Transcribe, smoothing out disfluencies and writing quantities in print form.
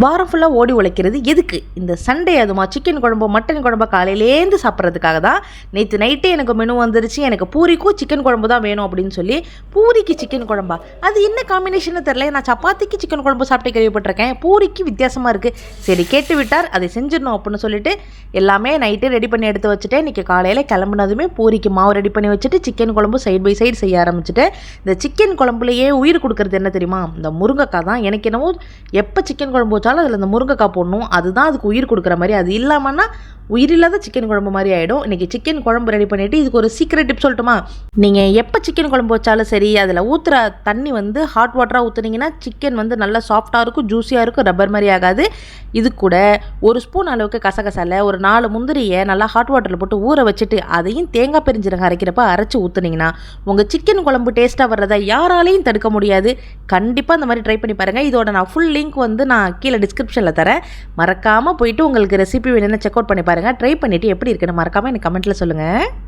வாரம் ஃபுல்லாக ஓடி உழைக்கிறது எதுக்கு? இந்த சண்டே அதுமா சிக்கன் குழம்பு மட்டன் குழம்பு காலையிலேருந்து சாப்பிட்றதுக்காக தான். நேற்று நைட்டே எனக்கு மெனு வந்துருச்சு, எனக்கு பூரிக்கும் சிக்கன் குழம்பு தான் வேணும் அப்படின்னு சொல்லி. பூரிக்கு சிக்கன் குழம்பா? அது என்ன காம்பினேஷன்னு தெரில. நான் சப்பாத்திக்கு சிக்கன் குழம்பு சாப்பிட்டு கேள்விப்பட்டிருக்கேன், பூரிக்கு வித்தியாசமாக இருக்குது. சரி கேட்டு விட்டார், அதை செஞ்சிடணும் அப்படின்னு சொல்லிட்டு எல்லாமே நைட்டே ரெடி பண்ணி எடுத்து வச்சுட்டேன். இன்றைக்கி காலையில் கிளம்புனதுமே பூரிக்கு மாவு ரெடி பண்ணி வச்சுட்டு சிக்கன் குழம்பு சைட் பை சைடு செய்ய ஆரம்பிச்சுட்டேன். இந்த சிக்கன் குழம்புலையே உயிர் கொடுக்குறது என்ன தெரியுமா? இந்த முருங்கைக்காய் தான். எனக்கு என்னவோ எப்போ சிக்கன் குழம்பு அதில் அந்த முருங்கைக்காய் போடணும், அதுதான் அதுக்கு உயிர் கொடுக்குற மாதிரி. அது இல்லாமன்னா உயிரில்லாத சிக்கன் குழம்பு மாதிரி ஆகிடும். இன்றைக்கி சிக்கன் குழம்பு ரெடி பண்ணிவிட்டு இதுக்கு ஒரு சீக்ரெட் டிப் சொல்லட்டுமா? நீங்கள் எப்போ சிக்கன் குழம்பு வச்சாலும் சரி, அதில் ஊற்றுற தண்ணி ஹாட் வாட்டராக ஊற்றுனீங்கன்னா சிக்கன் நல்லா சாஃப்டாக இருக்கும், ஜூஸியாக இருக்கும், ரப்பர் மாதிரி ஆகாது. இது கூட ஒரு ஸ்பூன் அளவுக்கு கசகசால ஒரு 4 முந்திரியை நல்லா ஹாட் வாட்டரில் போட்டு ஊற வச்சுட்டு அதையும் தேங்காய் பெருஞ்சீரகம் அரைக்கிறப்ப அரைச்சி ஊற்றுனீங்கன்னா உங்கள் சிக்கன் குழம்பு டேஸ்ட்டாக வர்றதை யாராலையும் தடுக்க முடியாது. கண்டிப்பாக இந்த மாதிரி ட்ரை பண்ணி பாருங்கள். இதோட நான் ஃபுல் லிங்க் நான் கீழே டிஸ்கிரிப்ஷனில் தரேன். மறக்காமல் போயிட்டு உங்களுக்கு ரெசிபி வேணும்னு செக் அவுட் பண்ணி பாருங்கள். ட்ரை பண்ணிவிட்டு எப்படி இருக்குன்னு மறக்காமல் எனக்கு கமெண்ட்டில் சொல்லுங்கள்.